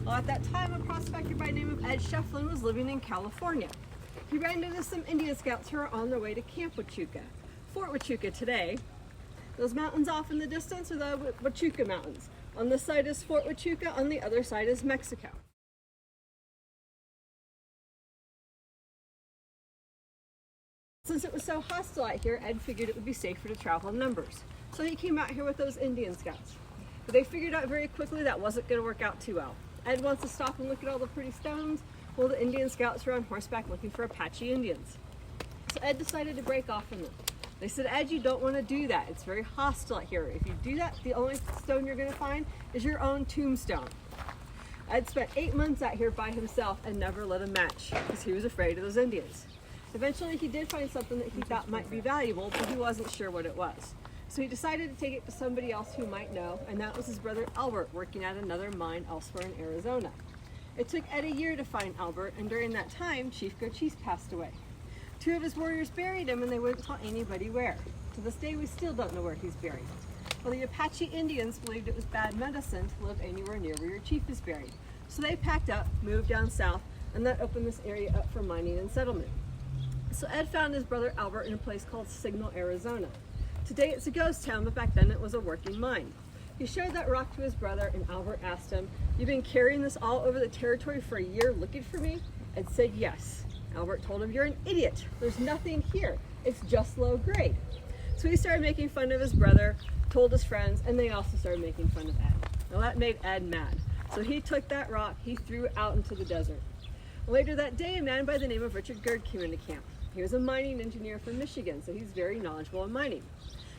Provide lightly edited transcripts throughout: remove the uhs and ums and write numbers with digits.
Well, at that time, a prospector by the name of Ed Shefflin was living in California. He ran into some Indian scouts who were on their way to Camp Huachuca, Fort Huachuca today. Those mountains off in the distance are the Huachuca Mountains. On this side is Fort Huachuca, on the other side is Mexico. Since it was so hostile out here, Ed figured it would be safer to travel in numbers. So he came out here with those Indian scouts. But they figured out very quickly that wasn't going to work out too well. Ed wants to stop and look at all the pretty stones, while the Indian scouts were on horseback looking for Apache Indians. So Ed decided to break off from them. They said, Ed, you don't want to do that. It's very hostile out here. If you do that, the only stone you're going to find is your own tombstone. Ed spent 8 months out here by himself and never lit a match because he was afraid of those Indians. Eventually, he did find something that he thought might be valuable, but he wasn't sure what it was. So he decided to take it to somebody else who might know, and that was his brother Albert, working at another mine elsewhere in Arizona. It took Ed a year to find Albert, and during that time, Chief Cochise passed away. 2 of his warriors buried him, and they wouldn't tell anybody where. To this day, we still don't know where he's buried. Well, the Apache Indians believed it was bad medicine to live anywhere near where your chief is buried. So they packed up, moved down south, and that opened this area up for mining and settlement. So Ed found his brother Albert in a place called Signal, Arizona. Today it's a ghost town, but back then it was a working mine. He showed that rock to his brother, and Albert asked him, "You've been carrying this all over the territory for a year looking for me?" Ed said yes. Albert told him, "You're an idiot. There's nothing here. It's just low grade." So he started making fun of his brother, told his friends, and they also started making fun of Ed. Now that made Ed mad. So he took that rock, he threw it out into the desert. Later that day, a man by the name of Richard Gerd came into camp. He was a mining engineer from Michigan, so he's very knowledgeable in mining.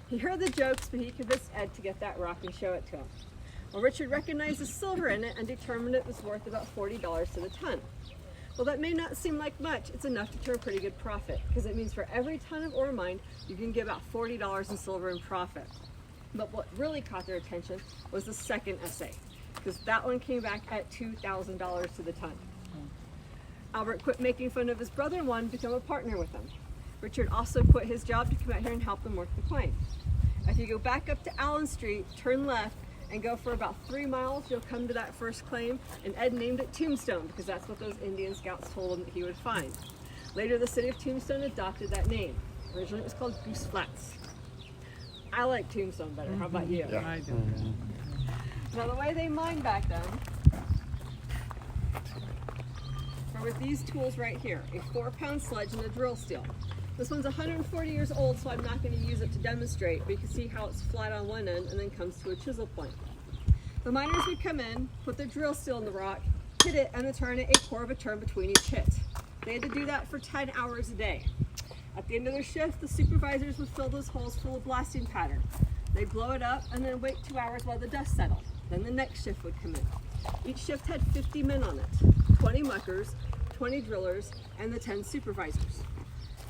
He heard the jokes, but he convinced Ed to get that rock and show it to him. Well, Richard recognized the silver in it and determined it was worth about $40 to the ton. Well, that may not seem like much. It's enough to turn a pretty good profit, because it means for every ton of ore mined, you can get about $40 in silver in profit. But what really caught their attention was the second essay, because that one came back at $2,000 to the ton. Albert quit making fun of his brother and wanted to become a partner with him. Richard also quit his job to come out here and help them work the claim. If you go back up to Allen Street, turn left, and go for about 3 miles, you'll come to that first claim, and Ed named it Tombstone because that's what those Indian scouts told him that he would find. Later, the city of Tombstone adopted that name. Originally, it was called Goose Flats. I like Tombstone better. How about you? Yeah, I do. Now, the way they mined back then were with these tools right here, a 4-pound sledge and a drill steel. This one's 140 years old, so I'm not going to use it to demonstrate, but you can see how it's flat on one end and then comes to a chisel point. The miners would come in, put their drill steel in the rock, hit it, and then turn it 1/4 of a turn between each hit. They had to do that for 10 hours a day. At the end of their shift, the supervisors would fill those holes full of blasting powder. They'd blow it up and then wait 2 hours while the dust settled. Then the next shift would come in. Each shift had 50 men on it, 20 muckers, 20 drillers, and the 10 supervisors.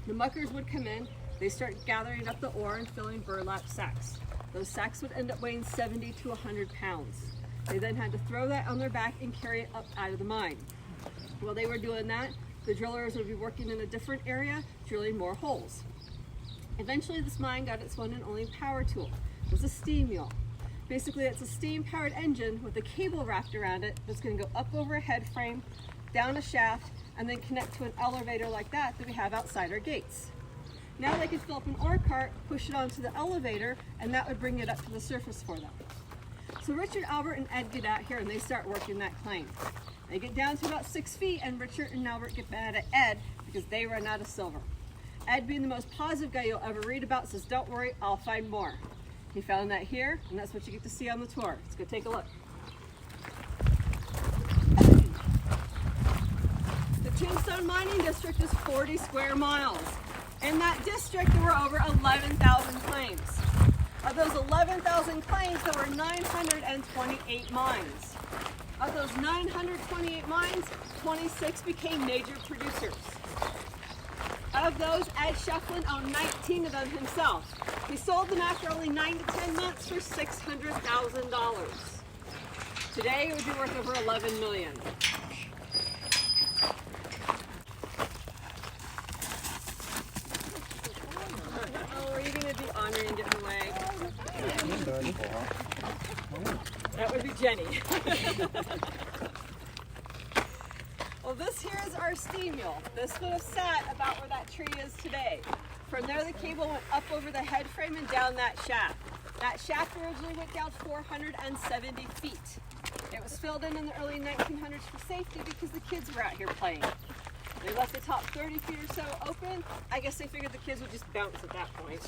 The muckers would come in, they start gathering up the ore and filling burlap sacks. Those sacks would end up weighing 70 to 100 pounds. They then had to throw that on their back and carry it up out of the mine. While they were doing that, the drillers would be working in a different area, drilling more holes. Eventually, this mine got its one and only power tool. It was a steam mule. Basically, it's a steam-powered engine with a cable wrapped around it that's going to go up over a head frame, down a shaft, and then connect to an elevator like that we have outside our gates. Now they could fill up an ore cart, push it onto the elevator, and that would bring it up to the surface for them. So Richard, Albert, and Ed get out here and they start working that claim. They get down to about 6 feet, and Richard and Albert get mad at Ed because they run out of silver. Ed, being the most positive guy you'll ever read about, says, "Don't worry, I'll find more." He found that here, and that's what you get to see on the tour. Let's go take a look. The Tombstone mining district is 40 square miles. In that district, there were over 11,000 claims. Of those 11,000 claims, there were 928 mines. Of those 928 mines, 26 became major producers. Of those, Ed Shefflin owned 19 of them himself. He sold them after only 9 to 10 months for $600,000. Today, it would be worth over $11 million. Oh, are you going to be honoring and getting away? That would be Jenny. our steam mule. This would have sat about where that tree is today. From there, the cable went up over the head frame and down that shaft. That shaft originally went down 470 feet. It was filled in the early 1900s for safety because the kids were out here playing. They left the top 30 feet or so open. I guess they figured the kids would just bounce at that point.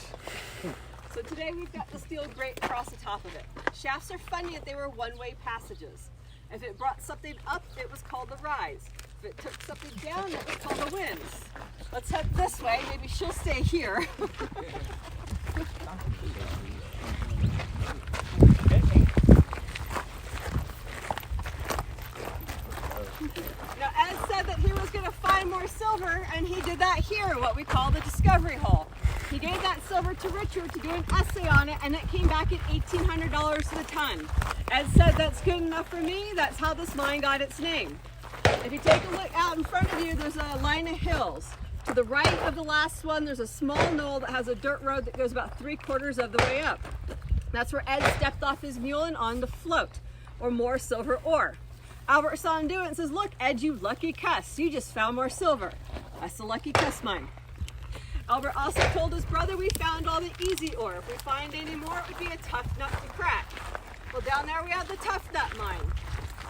So today we've got the steel grate across the top of it. Shafts are funny that they were one-way passages. If it brought something up, it was called the rise. If it took something down, it was called the winds. Let's head this way. Maybe she'll stay here. Now, Ed said that he was going to find more silver, and he did that here, what we call the discovery hole. He gave that silver to Richard to do an essay on it, and it came back at $1,800 to the ton. Ed said, that's good enough for me. That's how this mine got its name. If you take a look out in front of you, there's a line of hills. To the right of the last one, there's a small knoll that has a dirt road that goes about 3/4 of the way up. That's where Ed stepped off his mule and on the float, or more silver ore. Albert saw him do it and says, look, Ed, you lucky cuss. You just found more silver. That's the lucky cuss mine. Albert also told his brother we found all the easy ore. If we find any more, it would be a tough nut to crack. Well, down there we have the tough nut mine.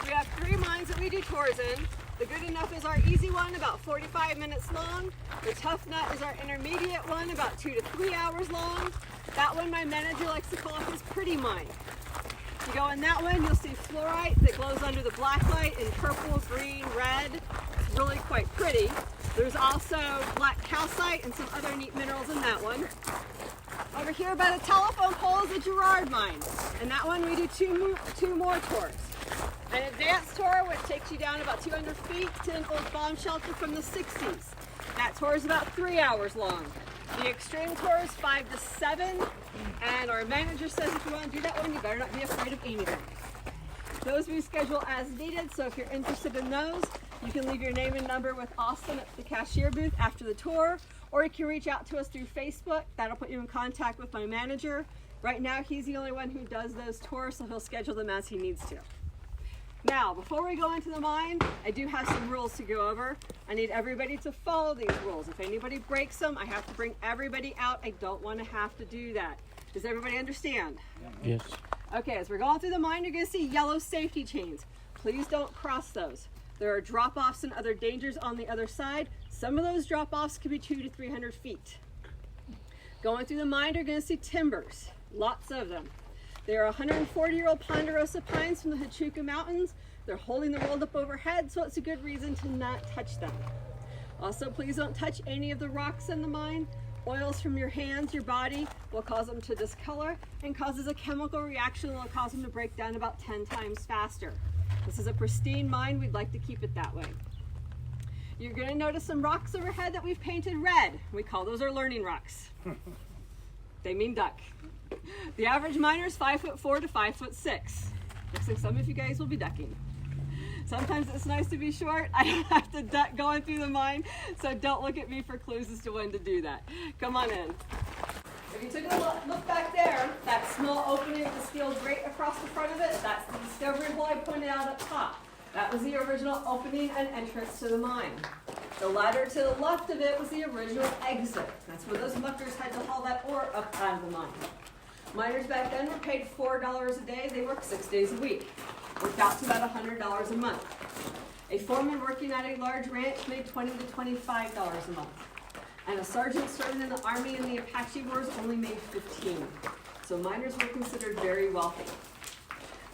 We have 3 mines that we do tours in. The good enough is our easy one, about 45 minutes long. The tough nut is our intermediate one, about 2 to 3 hours long. That one my manager likes to call his pretty mine. If you go in that one, you'll see fluorite that glows under the black light in purple, green, red. It's really quite pretty. There's also black calcite and some other neat minerals in that one. Over here by the telephone pole is the Girard mine. And that one we do two more tours. An advanced tour, which takes you down about 200 feet to an old bomb shelter from the 60s. That tour is about 3 hours long. The extreme tour is 5 to 7, and our manager says if you want to do that one, you better not be afraid of anything. Those we schedule as needed, so if you're interested in those, you can leave your name and number with Austin at the cashier booth after the tour, or you can reach out to us through Facebook. That'll put you in contact with my manager. Right now, he's the only one who does those tours, so he'll schedule them as he needs to. Now, before we go into the mine, I do have some rules to go over. I need everybody to follow these rules. If anybody breaks them, I have to bring everybody out. I don't want to have to do that. Does everybody understand? Yes. Okay, as we're going through the mine, you're going to see yellow safety chains. Please don't cross those. There are drop-offs and other dangers on the other side. Some of those drop-offs could be 200 to 300 feet. Going through the mine, you're going to see timbers, lots of them. They are 140-year-old ponderosa pines from the Huachuca Mountains. They're holding the world up overhead, so it's a good reason to not touch them. Also, please don't touch any of the rocks in the mine. Oils from your hands, your body, will cause them to discolor and causes a chemical reaction that will cause them to break down about 10 times faster. This is a pristine mine. We'd like to keep it that way. You're going to notice some rocks overhead that we've painted red. We call those our learning rocks. They mean duck. The average miner is 5'4" to 5'6". Looks like some of you guys will be ducking. Sometimes it's nice to be short. I don't have to duck going through the mine, so don't look at me for clues as to when to do that. Come on in. If you took a look back there, that small opening with the steel grate across the front of it, that's the discovery hole I pointed out up top. That was the original opening and entrance to the mine. The ladder to the left of it was the original exit. That's where those muckers had to haul that ore up out of the mine. Miners back then were paid $4 a day. They worked 6 days a week. Worked out to about $100 a month. A foreman working at a large ranch made $20 to $25 a month. And a sergeant serving in the Army in the Apache Wars only made $15. So miners were considered very wealthy.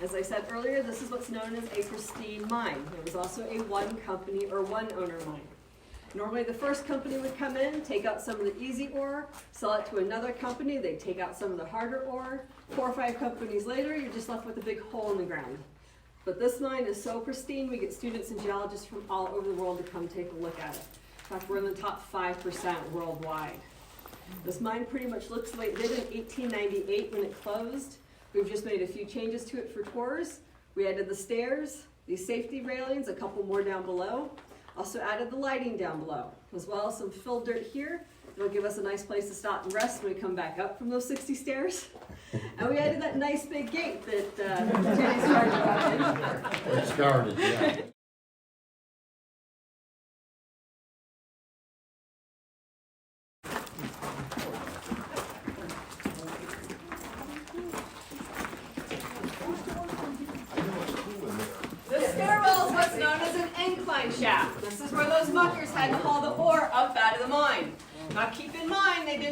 As I said earlier, this is what's known as a pristine mine. It was also a one company or one owner mine. Normally the first company would come in, take out some of the easy ore, sell it to another company, they'd take out some of the harder ore. 4 or 5 companies later, you're just left with a big hole in the ground. But this mine is so pristine, we get students and geologists from all over the world to come take a look at it. In fact, we're in the top 5% worldwide. This mine pretty much looks the way it did in 1898 when it closed. We've just made a few changes to it for tours. We added the stairs, these safety railings, a couple more down below. Also added the lighting down below, as well as some filled dirt here. It'll give us a nice place to stop and rest when we come back up from those 60 stairs. And we added that nice big gate that Jenny started about. It started, yeah.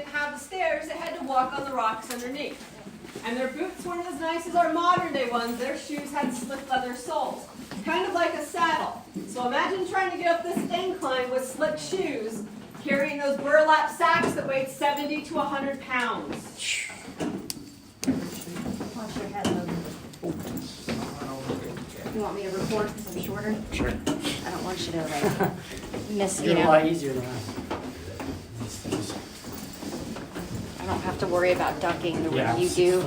didn't have the stairs, they had to walk on the rocks underneath. And their boots weren't as nice as our modern day ones. Their shoes had slick leather soles, kind of like a saddle. So imagine trying to get up this incline with slick shoes, carrying those burlap sacks that weighed 70 to 100 pounds. Wash your head, Logan. You want me to record because I'm shorter? Sure. I don't want you to miss, You're a lot easier than I. I don't have to worry about ducking the way you do.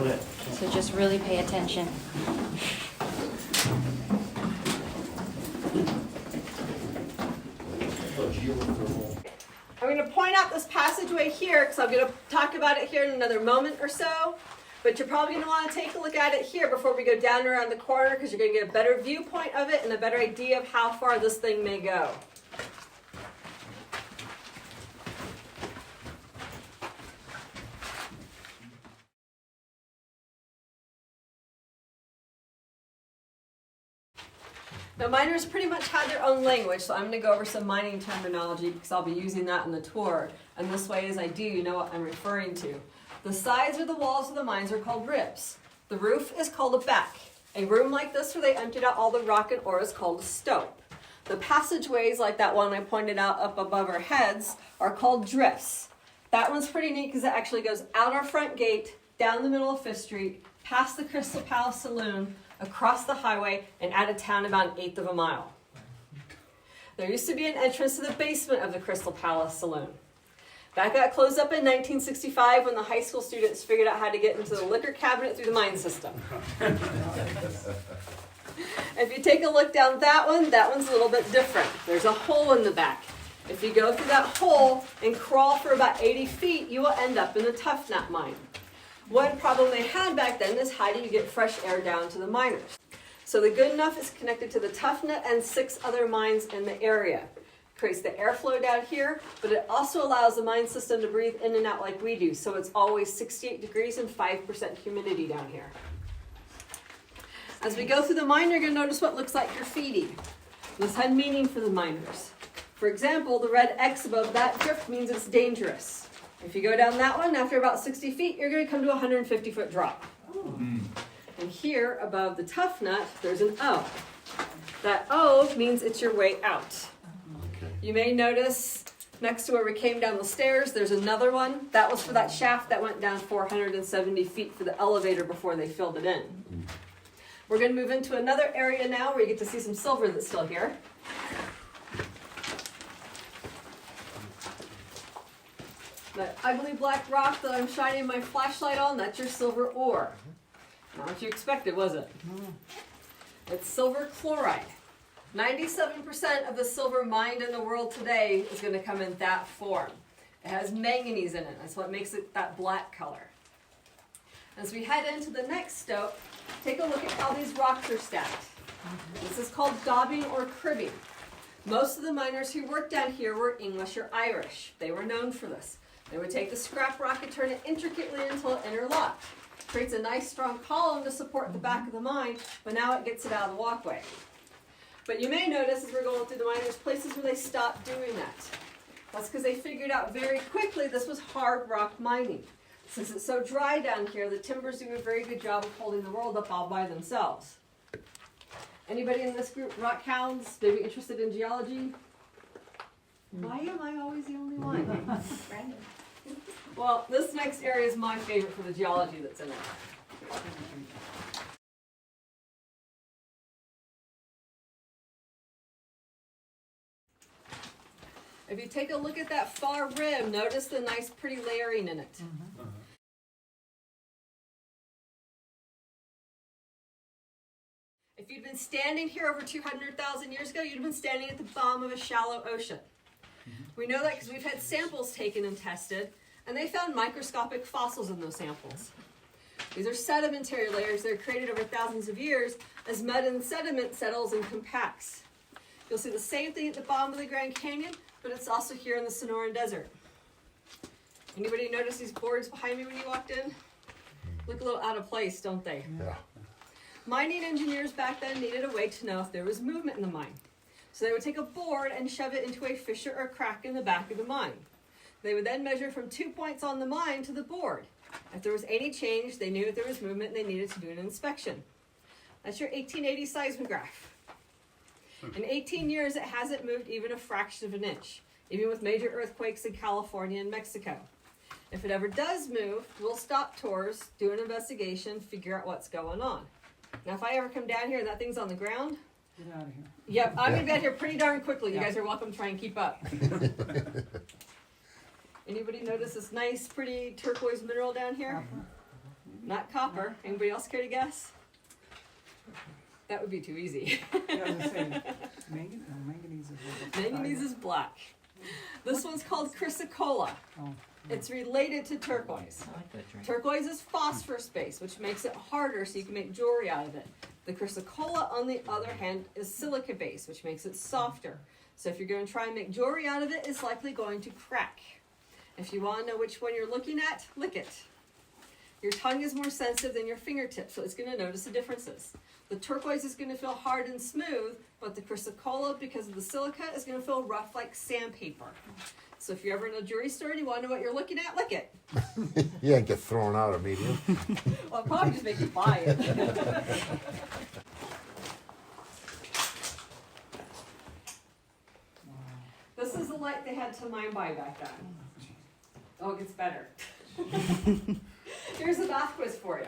So just really pay attention. I'm going to point out this passageway here because I'm going to talk about it here in another moment or so. But you're probably going to want to take a look at it here before we go down around the corner because you're going to get a better viewpoint of it and a better idea of how far this thing may go. Now miners pretty much had their own language, so I'm going to go over some mining terminology because I'll be using that in the tour. And this way, as I do, you know what I'm referring to. The sides or the walls of the mines are called ribs. The roof is called a back. A room like this where they emptied out all the rock and ore is called a stope. The passageways, like that one I pointed out up above our heads, are called drifts. That one's pretty neat because it actually goes out our front gate, down the middle of 5th Street, past the Crystal Palace Saloon, across the highway, and out of town about 1/8 of a mile. There used to be an entrance to the basement of the Crystal Palace Saloon. That got closed up in 1965 when the high school students figured out how to get into the liquor cabinet through the mine system. If you take a look down that one's a little bit different. There's a hole in the back. If you go through that hole and crawl for about 80 feet, you will end up in the Tough Nut mine. One problem they had back then is how do you get fresh air down to the miners? So the Good Enough is connected to the Tough Nut and 6 other mines in the area. It creates the airflow down here, but it also allows the mine system to breathe in and out like we do. So it's always 68 degrees and 5% humidity down here. As we go through the mine, you're going to notice what looks like graffiti. This had meaning for the miners. For example, the red X above that drift means it's dangerous. If you go down that one, after about 60 feet, you're going to come to a 150-foot drop. And here, above the Tough Nut, there's an O. That O means it's your way out. You may notice next to where we came down the stairs, there's another one. That was for that shaft that went down 470 feet for the elevator before they filled it in. We're going to move into another area now where you get to see some silver that's still here. That ugly black rock that I'm shining my flashlight on, that's your silver ore. Not what you expected, was it? It's silver chloride. 97% of the silver mined in the world today is going to come in that form. It has manganese in it. That's what makes it that black color. As we head into the next stope, take a look at how these rocks are stacked. This is called daubing or cribbing. Most of the miners who worked down here were English or Irish. They were known for this. They would take the scrap rock and turn it intricately until it interlocked. Creates a nice strong column to support the back of the mine, but now it gets it out of the walkway. But you may notice as we're going through the miners, places where they stopped doing that. That's because they figured out very quickly this was hard rock mining. Since it's so dry down here, the timbers do a very good job of holding the world up all by themselves. Anybody in this group, rock hounds, maybe interested in geology? Why am I always the only one? Random. Well, this next area is my favorite for the geology that's in it. If you take a look at that far rim, notice the nice pretty layering in it. If you'd been standing here over 200,000 years ago, you'd have been standing at the bottom of a shallow ocean. We know that because we've had samples taken and tested, and they found microscopic fossils in those samples. These are sedimentary layers that are created over thousands of years as mud and sediment settles and compacts. You'll see the same thing at the bottom of the Grand Canyon, but it's also here in the Sonoran Desert. Anybody notice these boards behind me when you walked in? Look a little out of place, don't they? Yeah. Mining engineers back then needed a way to know if there was movement in the mine. So they would take a board and shove it into a fissure or crack in the back of the mine. They would then measure from 2 points on the mine to the board. If there was any change, they knew if there was movement and they needed to do an inspection. That's your 1880 seismograph. In 18 years, it hasn't moved even a fraction of an inch, even with major earthquakes in California and Mexico. If it ever does move, we'll stop tours, do an investigation, figure out what's going on. Now, if I ever come down here and that thing's on the ground, Get out of here. yep, I'm going to get here pretty darn quickly. You guys are welcome to try and keep up. Anybody notice this nice, pretty turquoise mineral down here? Copper? Not copper. Anybody else care to guess? That would be too easy. Yeah, I was gonna say, manganese is what the- Manganese is black. This one's called chrysocolla. Oh, It's related to turquoise. I like that drink. Turquoise is phosphorus-based, which makes it harder so you can make jewelry out of it. The chrysocolla, on the other hand, is silica-based, which makes it softer. So if you're going to try and make jewelry out of it, it's likely going to crack. If you want to know which one you're looking at, lick it. Your tongue is more sensitive than your fingertips, so it's going to notice the differences. The turquoise is going to feel hard and smooth, but the chrysocolla, because of the silica, is going to feel rough like sandpaper. So if you're ever in a jewelry store and you want to know what you're looking at, lick it. Yeah, get thrown out immediately. Well, it'll probably just make you buy it. wow. This is the light they had to mine by back then. Oh, it gets better. Here's a math quiz for you.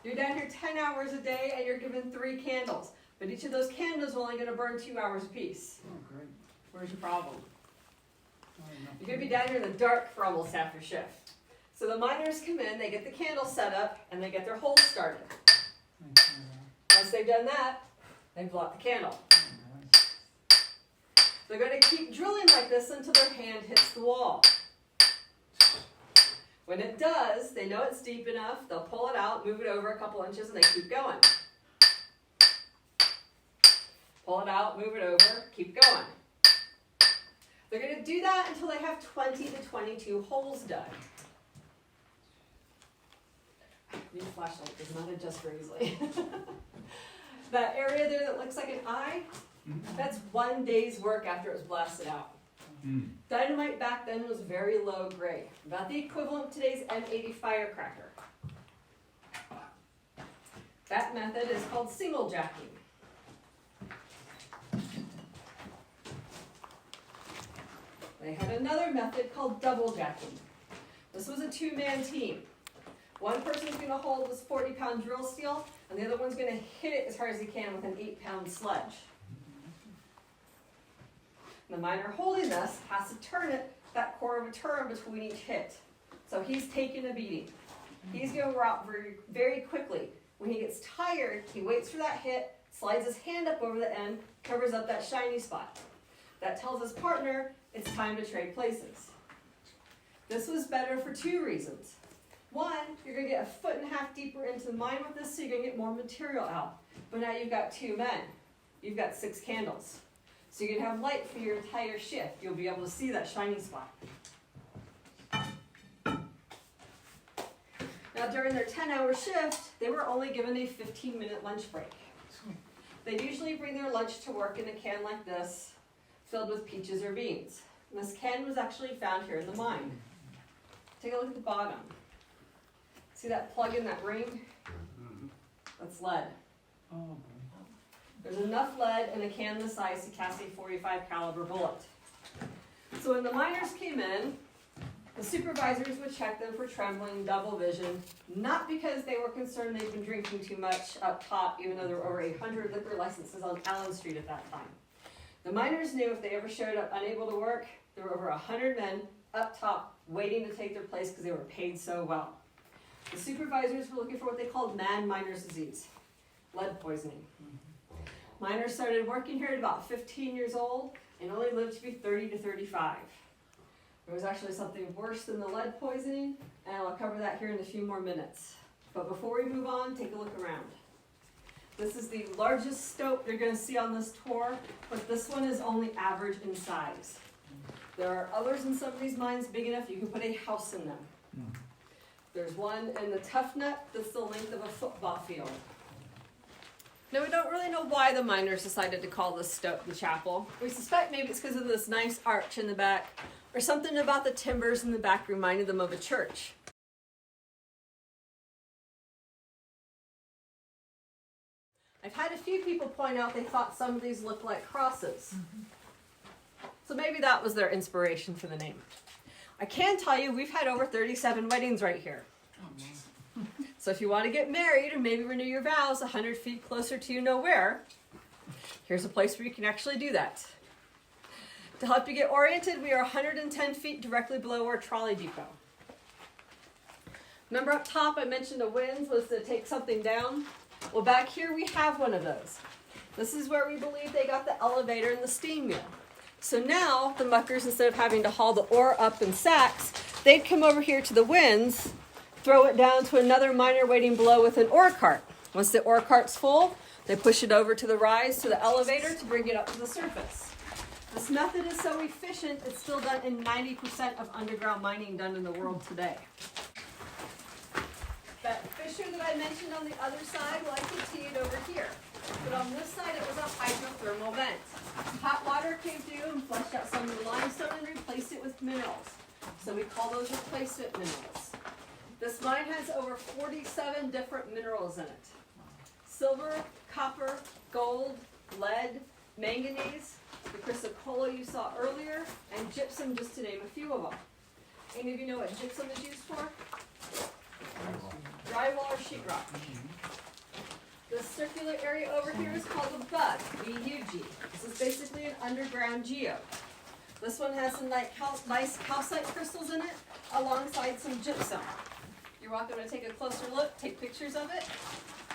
You're down here 10 hours a day and you're given 3 candles. But each of those candles are only going to burn 2 hours apiece. Oh, great. Where's your problem? Not enough. You're going to be down here in the dark for almost half your shift. So the miners come in, they get the candle set up, and they get their holes started. Thanks for that. Once they've done that, they blow out the candle. Oh, nice. They're going to keep drilling like this until their hand hits the wall. When it does, they know it's deep enough, they'll pull it out, move it over a couple inches, and they keep going. Pull it out, move it over, keep going. They're going to do that until they have 20 to 22 holes done. Your flashlight does not adjust very easily. That area there that looks like an eye, that's 1 day's work after it was blasted out. Dynamite back then was very low grade, about the equivalent of today's M80 firecracker. That method is called single jacking. They had another method called double jacking. This was a 2-man team. One person's going to hold this 40-pound drill steel, and the other one's going to hit it as hard as he can with an 8-pound sledge. The miner holding this has to turn it that quarter of a turn between each hit. So he's taking a beating. He's going to go out very, very quickly. When he gets tired, he waits for that hit, slides his hand up over the end, covers up that shiny spot. That tells his partner it's time to trade places. This was better for 2 reasons. One, you're going to get 1.5 feet deeper into the mine with this, so you're going to get more material out. But now you've got 2 men. You've got 6 candles. So you can have light for your entire shift. You'll be able to see that shiny spot. Now during their 10-hour shift, they were only given a 15-minute lunch break. They'd usually bring their lunch to work in a can like this, filled with peaches or beans. And this can was actually found here in the mine. Take a look at the bottom. See that plug in that ring? That's lead. Oh, boy. There's enough lead in a can this size to cast a .45 caliber bullet. So when the miners came in, the supervisors would check them for trembling, double vision, not because they were concerned they'd been drinking too much up top, even though there were over 100 liquor licenses on Allen Street at that time. The miners knew if they ever showed up unable to work, there were over 100 men up top waiting to take their place because they were paid so well. The supervisors were looking for what they called mad miner's disease, lead poisoning. Miners started working here at about 15 years old and only lived to be 30 to 35. There was actually something worse than the lead poisoning, and I'll cover that here in a few more minutes. But before we move on, take a look around. This is the largest stope you're going to see on this tour, but this one is only average in size. There are others in some of these mines big enough you can put a house in them. There's one in the Tough Nut that's the length of a football field. Now, we don't really know why the miners decided to call this stope the chapel. We suspect maybe it's because of this nice arch in the back, or something about the timbers in the back reminded them of a church. I've had a few people point out they thought some of these looked like crosses. So maybe that was their inspiration for the name. I can tell you we've had over 37 weddings right here. So if you want to get married or maybe renew your vows 100 feet closer to you know where, here's a place where you can actually do that. To help you get oriented, we are 110 feet directly below our trolley depot. Remember up top I mentioned the winds was to take something down? Well, back here we have one of those. This is where we believe they got the elevator and the steam mule. So now the muckers, instead of having to haul the ore up in sacks, they'd come over here to the winds, throw it down to another miner waiting below with an ore cart. Once the ore cart's full, they push it over to the rise to the elevator to bring it up to the surface. This method is so efficient, it's still done in 90% of underground mining done in the world today. That fissure that I mentioned on the other side, well, I continued over here. But on this side, it was a hydrothermal vent. Hot water came through and flushed out some of the limestone and replaced it with minerals. So we call those replacement minerals. This mine has over 47 different minerals in it. Silver, copper, gold, lead, manganese, the chrysocolla you saw earlier, and gypsum, just to name a few of them. Any of you know what gypsum is used for? Drywall or sheetrock. The circular area over here is called a bug, B-U-G. This is basically an underground geode. This one has some nice calcite crystals in it, alongside some gypsum. You're welcome to take a closer look, take pictures of it.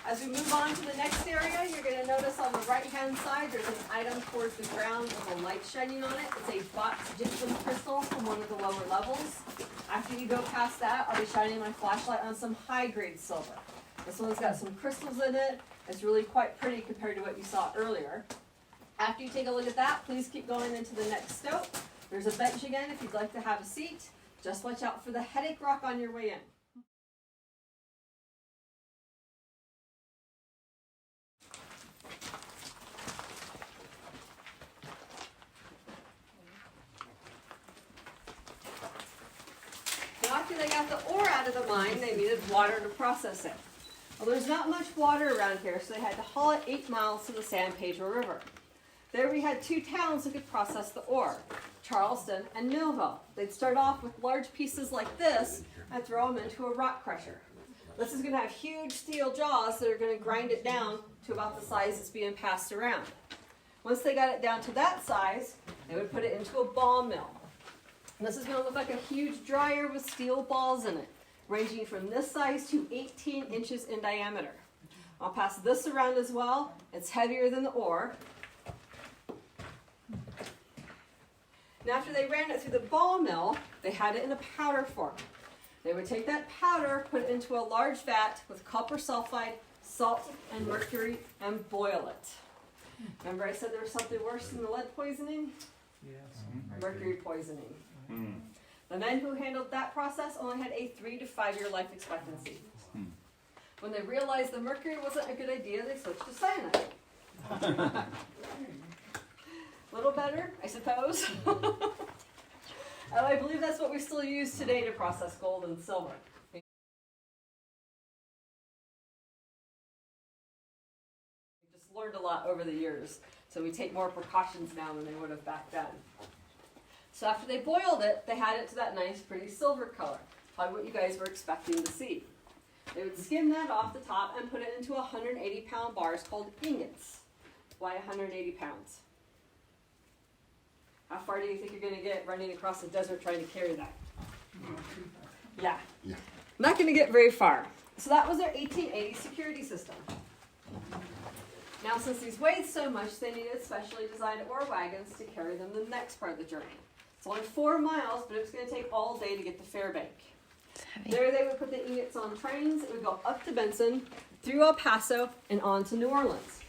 As we move on to the next area, you're going to notice on the right-hand side, there's an item towards the ground with a light shining on it. It's a box gypsum crystal from one of the lower levels. After you go past that, I'll be shining my flashlight on some high-grade silver. This one's got some crystals in it. It's really quite pretty compared to what you saw earlier. After you take a look at that, please keep going into the next stope. There's a bench again if you'd like to have a seat. Just watch out for the headache rock on your way in. After they got the ore out of the mine, they needed water to process it. Well, there's not much water around here, so they had to haul it 8 miles to the San Pedro River. There we had 2 towns that could process the ore, Charleston and Millville. They'd start off with large pieces like this and throw them into a rock crusher. This is going to have huge steel jaws that are going to grind it down to about the size it's being passed around. Once they got it down to that size, they would put it into a ball mill. This is going to look like a huge dryer with steel balls in it, ranging from this size to 18 inches in diameter. I'll pass this around as well. It's heavier than the ore. And after they ran it through the ball mill, they had it in a powder form. They would take that powder, put it into a large vat with copper sulfide, salt, and mercury, and boil it. Remember I said there was something worse than the lead poisoning? Yes. Mercury poisoning. The men who handled that process only had a 3 to 5 year life expectancy. When they realized the mercury wasn't a good idea, they switched to cyanide. Little better, I suppose. I believe that's what we still use today to process gold and silver. We just learned a lot over the years, so we take more precautions now than they would have back then. So after they boiled it, they had it to that nice, pretty silver color, probably what you guys were expecting to see. They would skim that off the top and put it into 180-pound bars called ingots. Why 180 pounds? How far do you think you're going to get running across the desert trying to carry that? Yeah. Not going to get very far. So that was their 1880 security system. Now, since these weighed so much, they needed specially designed ore wagons to carry them the next part of the journey. It's only 4 miles, but it was going to take all day to get to Fairbank. There they would put the ingots on trains. It would go up to Benson, through El Paso, and on to New Orleans.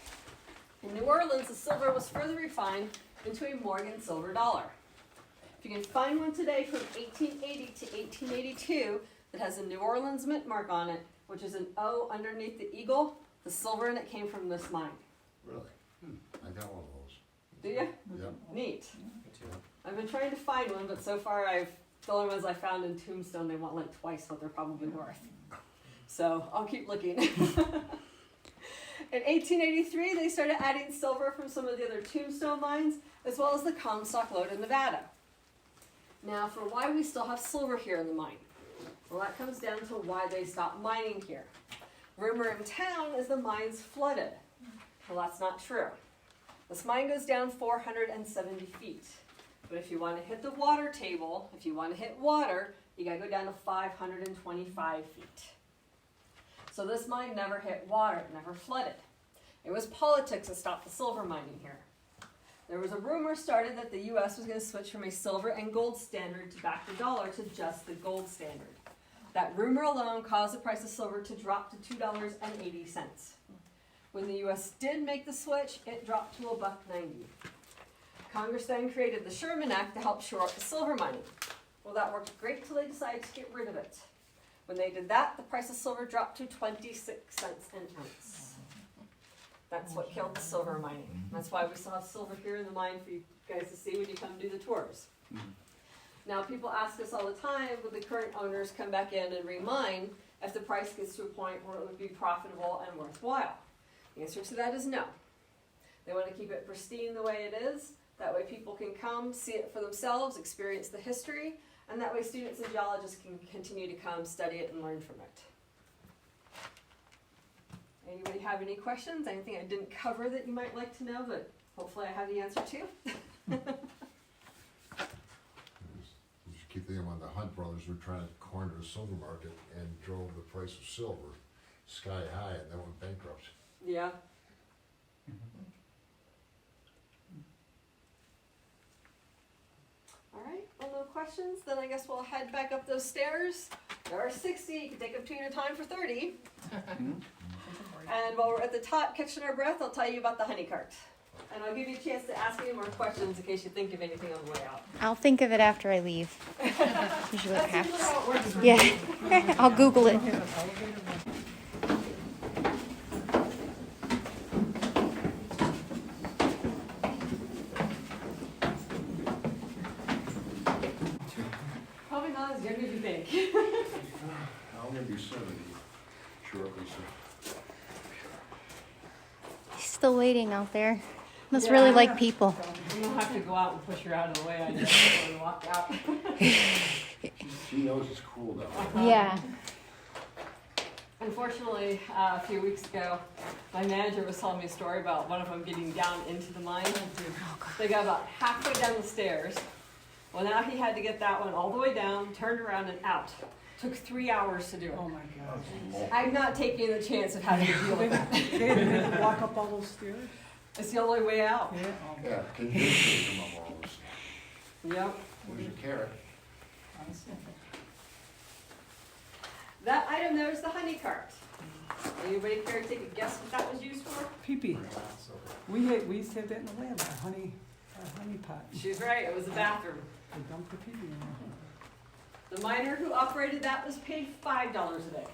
In New Orleans, the silver was further refined into a Morgan silver dollar. If you can find one today from 1880 to 1882 that has a New Orleans mint mark on it, which is an O underneath the eagle, the silver in it came from this mine. Really? I got one of those. Do you? Yep. Neat. I've been trying to find one, but so far the only ones I found in Tombstone, they want like twice what they're probably worth. So I'll keep looking. In 1883, they started adding silver from some of the other Tombstone mines, as well as the Comstock lode in Nevada. Now, for why we still have silver here in the mine. Well, that comes down to why they stopped mining here. Rumor in town is the mine's flooded. Well, that's not true. This mine goes down 470 feet. But if you want to hit the water table, if you want to hit water, you gotta go down to 525 feet. So this mine never hit water, it never flooded. It was politics that stopped the silver mining here. There was a rumor started that the US was going to switch from a silver and gold standard to back the dollar to just the gold standard. That rumor alone caused the price of silver to drop to $2.80. When the US did make the switch, it dropped to $1.90. Congress then created the Sherman Act to help shore up the silver mining. Well, that worked great till they decided to get rid of it. When they did that, the price of silver dropped to 26 cents an ounce. That's what killed the silver mining. That's why we still have silver here in the mine for you guys to see when you come do the tours. Now, people ask us all the time, would the current owners come back in and remine if the price gets to a point where it would be profitable and worthwhile? The answer to that is no. They want to keep it pristine the way it is. That way people can come, see it for themselves, experience the history, and that way students and geologists can continue to come study it and learn from it. Anybody have any questions? Anything I didn't cover that you might like to know, but hopefully I have the answer to? You just keep thinking about the Hunt brothers were trying to corner the silver market and drove the price of silver sky high and then went bankrupt. Yeah. All right, well, no questions. Then I guess we'll head back up those stairs. There are 60. You can take up 2 at a time for 30. And while we're at the top catching our breath, I'll tell you about the honey cart. And I'll give you a chance to ask any more questions in case you think of anything on the way out. I'll think of it after I leave. Usually what That's usually happens. how it works. Yeah, I'll Google it. Probably not as young as you think. I'm gonna be 70 shortly, so. He's still waiting out there. Must Yeah. really like people. You don't have to go out and push her out of the way. I just want to walk out. She knows it's cool down Yeah. Unfortunately, a few weeks ago, my manager was telling me a story about one of them getting down into the mine. They got about halfway down the stairs. Well, now he had to get that one all the way down, turned around, and out. Took 3 hours to do it. Oh my gosh. I'm not taking the chance of having to deal with that. They had to walk up all those stairs? It's the only way out. Yeah. Yeah, can you come up all this? Yep. Where's your carrot? Honestly. That item there is the honey cart. Anybody care to take a guess what that was used for? Pee-pee. We used to have that in the lab, a honey pot. She's right, it was a bathroom. They dumped the pee-pee in there. The miner who operated that was paid $5 a day.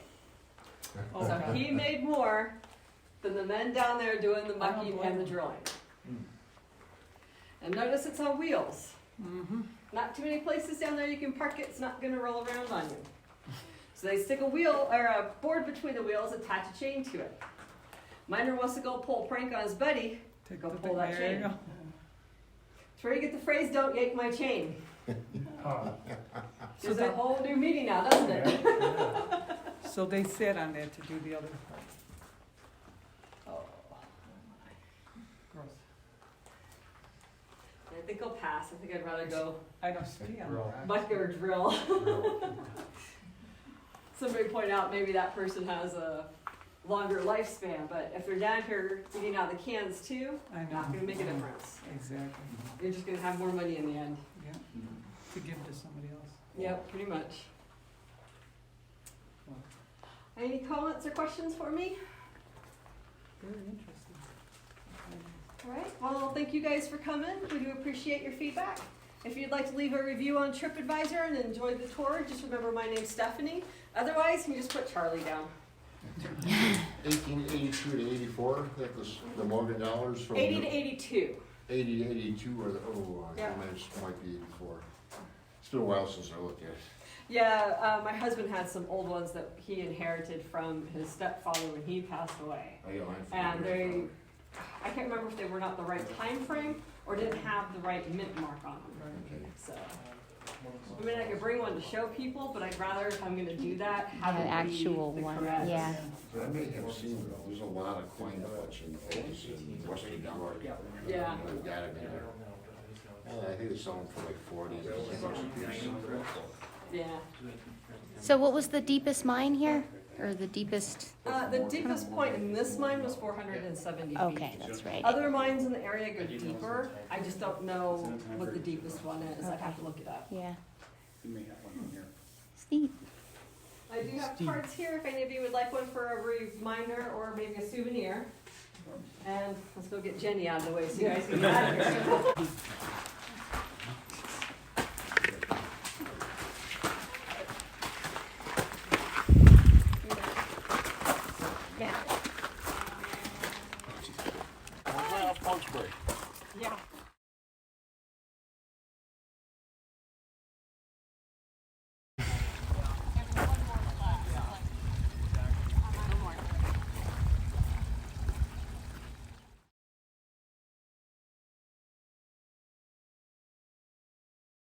Oh, So God. he made more than the men down there doing the I don't mucking blame and the him. drilling. And notice it's on wheels. Mm-hmm. Not too many places down there you can park it, it's not gonna roll around on you. So they stick a wheel or a board between the wheels, attach a chain to it. Miner wants to go pull a prank on his buddy. Take Go the pull big- that there you chain. go. It's where you get the phrase, "Don't yank my chain." So It's a that, whole new meaning now, doesn't it? so they sat on that to do the other part. Oh, Gross. I think I'll pass. I think I'd rather go I don't ski on that. muck or drill. Somebody point out maybe that person has a longer lifespan, but if they're down here eating out of the cans too, I know. not gonna make a difference. Exactly. You're just gonna have more money in the end. Yeah. To give to somebody else. Yep, pretty much. Wow. Any comments or questions for me? Very interesting. All right, well, thank you guys for coming. We do appreciate your feedback. If you'd like to leave a review on TripAdvisor and enjoy the tour, just remember my name's Stephanie. Otherwise, you can just put Charlie down. 1882 to 84, that was the Morgan dollars from. 80 to 82. 80, 82, or Yeah. might be 84. It's been a while since I looked at it. Yeah, my husband had some old ones that he inherited from his stepfather when he passed away. And I can't remember if they were not the right time frame or didn't have the right mint mark on them. Okay. So, I mean, I could bring one to show people, but I'd rather, if I'm gonna do that, have An it be actual the one, correct- yeah. But I may have seen, there's a lot of coin flips in Otis and Western New York. Yeah. I've got it in there. I think they sell them for like 40 bucks a piece. Yeah. So what was the deepest mine here? Or the deepest? The deepest point in this mine was 470 feet. Okay, that's right. Other mines in the area go deeper. I just don't know what the deepest one is. I'd have to look it up. Yeah. You may have one here. Steep. I do have cards here if any of you would like one for a reminder or maybe a souvenir. And let's go get Jenny out of the way so you guys can get out of here.